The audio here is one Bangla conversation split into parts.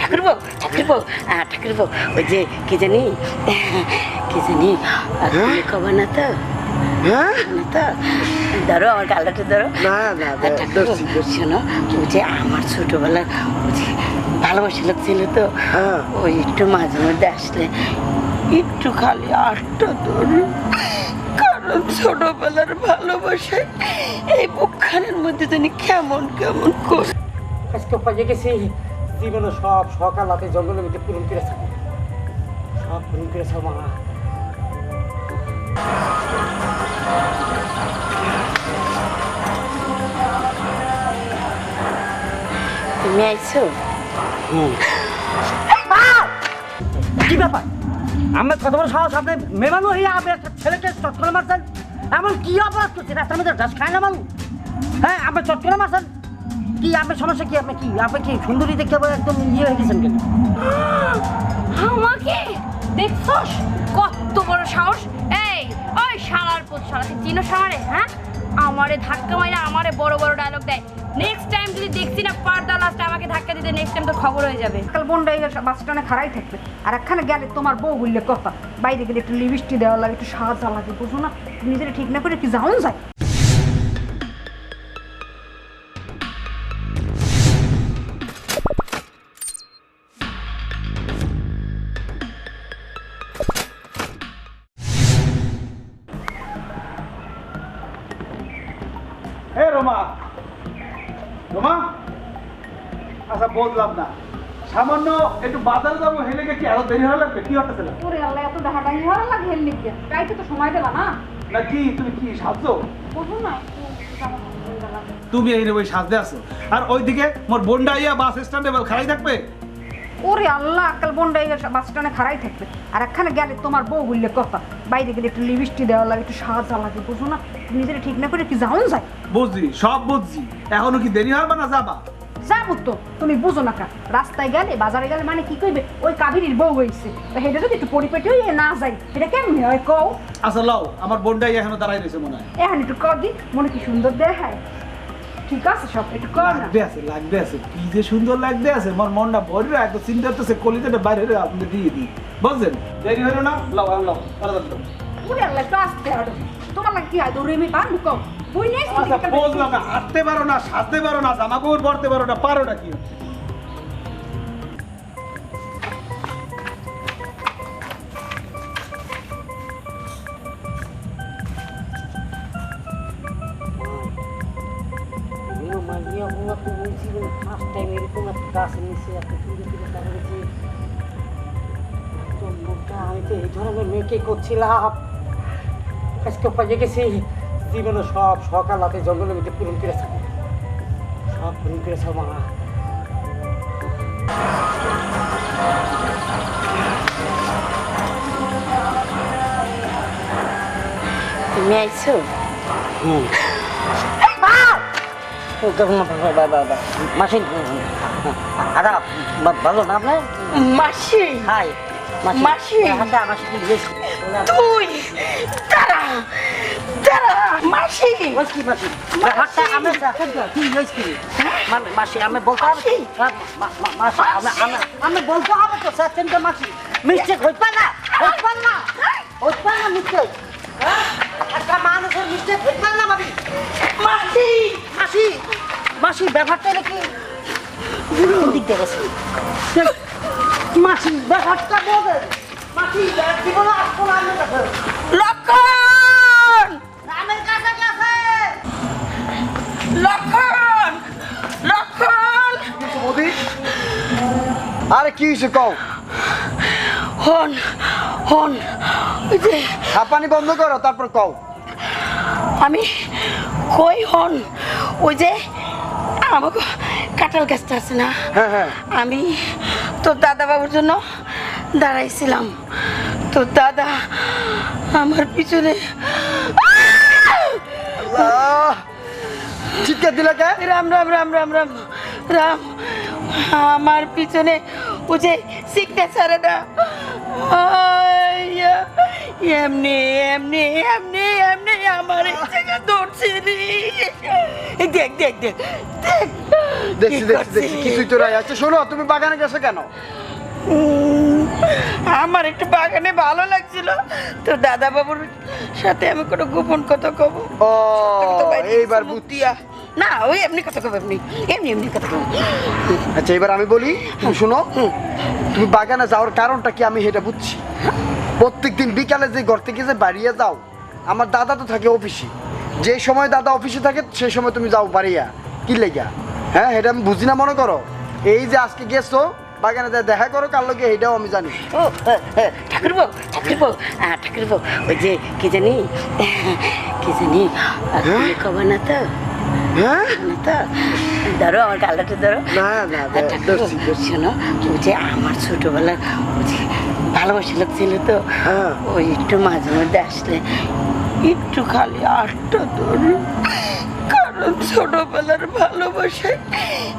ঠাকুরবো ঠাকুরবো ঠাকুরবো ওই যে কি জানি কবে না তো তো ধরো আমার গালাটা ধরো শোনো ওই যে আমার ছোটবেলার ওই যে ভালোবাসা ছিল তো ওই একটু মাঝে মধ্যে আসলে একটু খালি আটটা ধরি কারণ ছোটবেলার ভালোবাসায় এই বুকখানের মধ্যে জানি কেমন কেমন করে আজকে পাইয়ে গেছি জীবনে সব সকাল রাতে জঙ্গলের মধ্যে পূরণ করে থাকি সব পূরণ করে মা তুমি আইছো কি ব্যাপার আমার কত বড় সাহস আপনি মেমানো হয়ে আপনার ছেলেকে চট করে মারছেন এমন কি অপরাধ করছে রাস্তার মধ্যে ঘাস খায় না মানুষ হ্যাঁ আপনি চট করে মারছেন কি আপনার সমস্যা কি আপনি কি সুন্দরী দেখতে একদম হয়ে গেছেন কেন আমাকে দেখছস কত বড় সাহস এই ওই শালার পুত শালা তুই চিনো শালারে হ্যাঁ আমারে ধাক্কা মাইরা আমারে বড় বড় ডায়লগ দেয় নেক্সট টাইম যদি দেখছি না পারদা লাস্টে আমাকে ধাক্কা দিতে নেক্সট টাইম তো খবর হয়ে যাবে কাল বন্ডাই বাস স্ট্যান্ডে খাড়াই থাকবে আর একখানে গেলে তোমার বউ বললে কথা বাইরে গেলে একটু লিপস্টিক দেওয়া লাগে একটু সাজা লাগে বুঝো না নিজেরা ঠিক না করে কি যাওন যায় রোমা রোমা আচ্ছা বললাম না সামান্য একটু বাজার যাবো হেলে কি আরো দেরি হয়ে লাগবে কি হতেছিল ওরে আল্লাহ এত ডাহাডাহি হওয়ার লাগে হেল লিখে গাইতে তো সময় দিলা না না কি তুমি কি সাজছো বুঝো না তুমি এই ওই সাজতে আছো আর ওইদিকে মোর বন্ডাইয়া বাস স্ট্যান্ডে খাড়াই থাকবে ওরে আল্লাহ কাল বন্ডাই বাস স্ট্যান্ডে খাড়াই থাকবে আর একখানে গেলে তোমার বউ বললে কথা বাইরে গেলে একটু লিপস্টিক দেওয়া লাগে একটু সাজা লাগে বুঝো না নিজেরা ঠিক না করে কি যাওন যায় বুঝছি সব বুঝছি এখনো কি দেরি হবে না যাবা যাবো তো তুমি বুঝো না কা রাস্তায় গেলে বাজারে গেলে মানে কি কইবে ওই কাবিরির বউ হইছে হেটা যদি একটু পরিপেটে হয়ে না যাই এটা কেমন হয় কও আচ্ছা লাও আমার বন্ডাই এখনো দাঁড়াই রয়েছে মনে হয় এখন একটু কর দি মনে কি সুন্দর দেখায় ঠিক আছে সব একটু কর না লাগবে আছে কি যে সুন্দর লাগবে আছে আমার মনটা ভরে একদম চিন্তা করতেছে কলিজাটা বাইরে আপনি দিয়ে দিই বুঝছেন দেরি হলো না লাও লাও তাড়াতাড়ি লাও ওরে আল্লাহ একটু আসতে হাঁটো তোমার লাগে কি হয় দৌড়ে আমি পারবো কও বই নেই আচ্ছা বুঝলাম না হাঁটতে পারো না সাজতে পারো না জামা কাপড় পরতে পারো না পারো না কি ফার্স্ট টাইম এরকম একটা গাছ নিয়েছি একটা চুরি করে করেছি আমি তো এই ধরনের মেয়েকে করছিলাম আজকে পাইয়ে গেছি জীবনে সব সকাল রাতে জঙ্গলের মধ্যে পূরণ করে থাকি সব পূরণ করে মা তুমি আইছো মাসি আদা ভালো না আপনার মাসি হাই মাসি মাসি তুই দাঁড়া দাঁড়া মাসি কি মাসি হাতটা আমি দেখেন তো কি হয়েছে মাসি আমি বলতে হবে মাসি আমি বলতে হবে তো সেকেন্ড মাসি মিস্টেক হইতে না মিস্টেক একটা মানুষের মিস্টেক হইতে না ভাবি মাসি মাসি মাসি ব্যাপারটা কি দিক দেখেছি মাসি ব্যাপারটা বলবেন মাসি জীবনে আসবো না আমি কাছে লক্ষণ আমার কাছে গেছে লক্ষণ লক্ষণ আরে কি হয়েছে কও হন হন ওই যে হাঁপানি বন্ধ করো তারপর কও আমি কই হন ওই যে আমাকে কাঁঠাল গাছটা আছে না হ্যাঁ হ্যাঁ আমি তোর দাদা বাবুর জন্য দাঁড়াইছিলাম তোর দাদা আমার পিছনে চিৎকার দিলে কে রাম রাম রাম রাম রাম রাম আমার পিছনে ও যে সিগনেচারটা এমনি এমনি এমনি এমনি আমার এই জায়গা ধরছে রে। দেখ দেখ দেখ দেখ দেখছি দেখছি দেখছি কিছুই তো নাই। আচ্ছা শোনো, তুমি বাগানে গেছো কেন? আমার একটু বাগানে ভালো লাগছিল তো দাদা বাবুর সাথে আমি কোনো গোপন কথা কব। ও এইবার বুদ্ধিয়া না, ওই এমনি কথা কব, এমনি এমনি এমনি কথা কব। আচ্ছা এবার আমি বলি, তুমি শোনো, তুমি বাগানে যাওয়ার কারণটা কি আমি সেটা বুঝছি। প্রত্যেকদিন বিকালে যে ঘর থেকে যে বাড়িয়ে যাও, আমার দাদা তো থাকে অফিসে, যে সময় দাদা অফিসে থাকে সেই সময় তুমি যাও বাড়িয়া, কি লেগা? হ্যাঁ এটা আমি বুঝি না মনে করো? এই যে আজকে গেছো বাগানে যা দেখা করো কার লোকে এইটাও আমি জানি। ও ঠাকুরবো ঠাকুরবো ঠাকুরবো, ওই যে কি জানি কব না তো, হ্যাঁ না তো, ধরো আমার গালটা ধরো। না না ধরছি ধরছি। শোনো, ওই যে আমার ছোটবেলার ওই যে ভালোবাসা ছিল তো, হ্যাঁ। ওই একটু মাঝে মধ্যে আসলে একটু খালি আটটা ধরো, কারণ ছোটবেলার ভালোবাসায়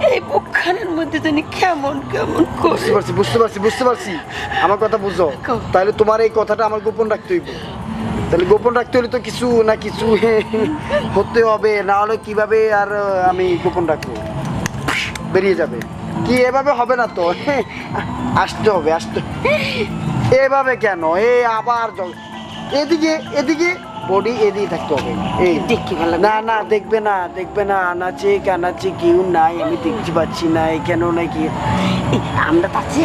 এই বুকখানের মধ্যে জানি কেমন কেমন বুঝতে পারছি বুঝতে পারছি বুঝতে পারছি, আমার কথা বুঝো। তাহলে তোমার এই কথাটা আমার গোপন রাখতে হইব। তাহলে গোপন রাখতে হলে তো কিছু না কিছু হতে হবে, না হলে কিভাবে আর আমি গোপন রাখবো? বেরিয়ে যাবে কি? এভাবে হবে না তো, আসতে হবে আসতে। এভাবে কেন? আবার এদিকে এদিকে বডি এদিকে থাকতে হবে। এই দেখি ভালো না না দেখবে না দেখবে না, আনাচে কানাচে কেউ নাই, আমি দেখতে পাচ্ছি না কেন নাকি আমরা পাচ্ছি।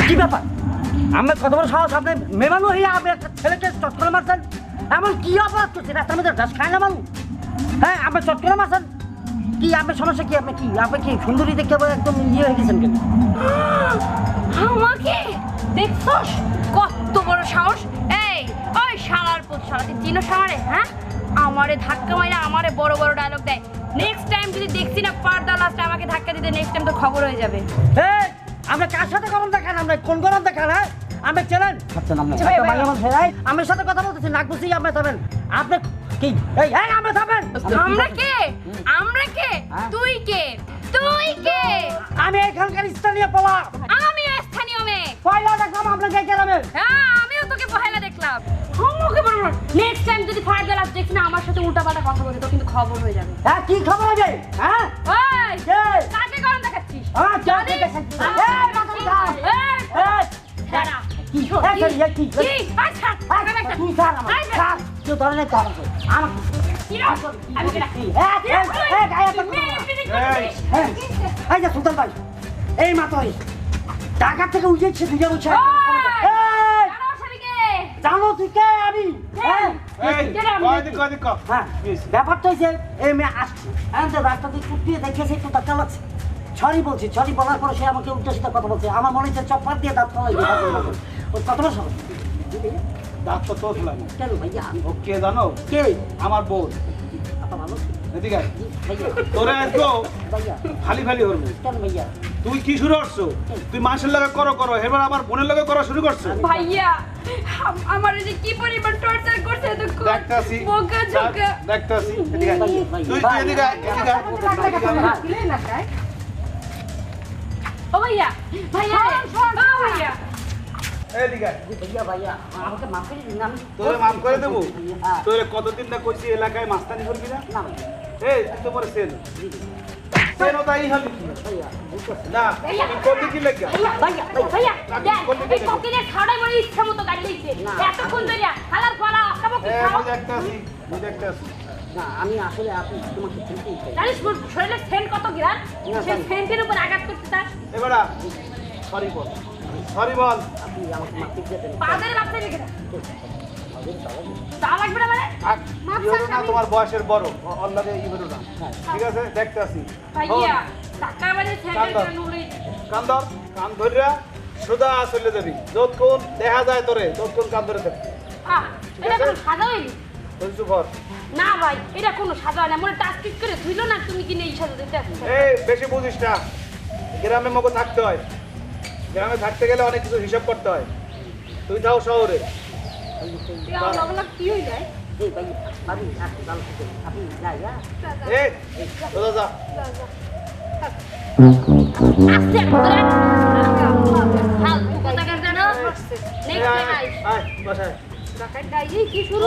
কি ব্যাপার? আমার কত বড় সাহস, আপনি মেমানো হয়ে আপনি একটা ছেলেকে চট করে মারছেন? এমন কি অপরাধ করছেন? রাস্তার মধ্যে ঘাস খায় না মানুষ? হ্যাঁ আপনি চট করে মারছেন কি? আপনার সমস্যা কি? আপনি কি সুন্দরী দেখতে একদম ইয়ে হয়ে গেছেন কেন? আমাকে দেখছস কত বড় সাহস? এই ওই শালার পুত শালা, তুই চিনো শালারে? হ্যাঁ আমারে ধাক্কা মাইরা আমারে বড় বড় ডায়লগ দেয়। নেক্সট টাইম যদি দেখছি না পারদা লাস্টে আমাকে ধাক্কা দিতে, নেক্সট টাইম তো খবর হয়ে যাবে। এই আমরা কার সাথে গরম দেখান? আমরা কোন গরম দেখান? হ্যাঁ আমরা চেনেন? আমার সাথে কথা বলতেছি, নাক বুঝি আপনি থামেন। আপনি কি এই এই আমরা থামেন। আমরা কে? আমরা কে? তুই কে? তুই কে? আমি এখানকার স্থানীয় পোলা। আমি স্থানীয় মেয়ে। পয়লা দেখলাম আপনাকে গ্রামে। হ্যাঁ আমিও তোকে পহেলা দেখলাম। আমাকে বলবো নেক্সট টাইম যদি ফায়ার লাস্ট দেখছি না আমার সাথে উল্টাপাল্টা কথা বলে তো কিন্তু খবর হয়ে যাবে। হ্যাঁ কি খবর হবে? হ্যাঁ ওই কে? কাকে গরম দেখাচ্ছিস? হ্যাঁ কাকে দেখাচ্ছিস? এই মাথা দাও। এই দাঁড়া। কি এই কি কি? আই ছাড়। আগে একটা তুই স্যার আমার স্যার তুই ধরনের কাজ আছে আমাকে কি রে? আমি কেন? এই গায়ে তো এই যে সুলতান ভাই এই মাতই ঢাকা থেকে উঠেছে দুইটা উঠছে। জানো তুই কে? আমি ব্যাপারটা হয়েছে এই মেয়ে আসছে রাস্তা দিয়ে কুটিয়ে দেখেছে একটু ধাক্কা লাগছে, সরি বলছি, সরি বলার পরে সে আমাকে উল্টো সিধা কথা বলছে। আমার মনে হচ্ছে চপ্পার দিয়ে দাঁত ফলাই কতটা সময় দাঁত তো তোলা না। কেন ভাইয়া? ও কে জানো? কে? আমার বোন। ভালো এদিকে আয়। ভাইয়া তোরা একটু ভাইয়া খালি খালি হরবো। কেন ভাইয়া? তুই কি শুরু করছো? তুই মাসের লগে করো এবার আমার বোনের লগে করা শুরু করছো। ভাইয়া আমার যে কি পরিমাণ টর্চার করছে তো দেখতাছি বোকা ঝোকা। দেখতাছি এদিকে আয়। তুই এদিকে আয়, এদিকে আয়। ও ভাইয়া ভাইয়া ও ভাইয়া এদিকে আয়। ভাইয়া ভাইয়া আমাকে মাফ করে দিন, আমি তোরে মাফ করে দেবো? হ্যাঁ। তোরে কতদিন না কইছি এলাকায় মাস্তানি করবি না? না ভাইয়া এই তুই তো পরে সেন সেনও তাই হলি ভাইয়া বুঝতে না তুই করলি কি লাগা? ভাইয়া ভাইয়া দেখ এই কোকিনের খাড়াই বলে ইচ্ছা মতো গাড়ি লইছে এতক্ষণ ধরিয়া হালার পালা আকাবো কি খাও বুঝে একটা আসি না আমি আসলে আপনি তোমাকে চিনতেই চাই। জানিস মোর শরীরে সেন্ট কত গ্রাম? সেই সেন্টের উপর আঘাত করতে চাস? এবারে সরি বল আপনি আমাকে মাফ করে দেন। পাদের বাচ্চা রেখে দাও তা লাগবে না মানে না তোমার বয়সের বড় অল্লাগে ইবেরো না ঠিক আছে দেখতে আসি ভাইয়া টাকা মানে সেন্টের কেন লই কান ধর কান ধরিয়া সুদা চলে যাবি যতক্ষণ দেখা যায় তোরে ততক্ষণ কাম ধরে থাকবি এটা কোনো সাজা হইনি বুঝছো ঘর না ভাই এটা কোনো সাজা হয় না মনে টাচ টিক করে ধুইলো না তুমি কি নেই সাজা দিতে আসছো এই বেশি বুঝিস না গ্রামে মগো থাকতে হয় গ্রামে থাকতে গেলে অনেক কিছু হিসাব করতে হয় তুই যাও শহরে কি হয়ে যায় এই সোজা যা আস্তে করে ফালতু কথা কেন জানো নেক্সট টাইম আয় বাসায় কি শুরু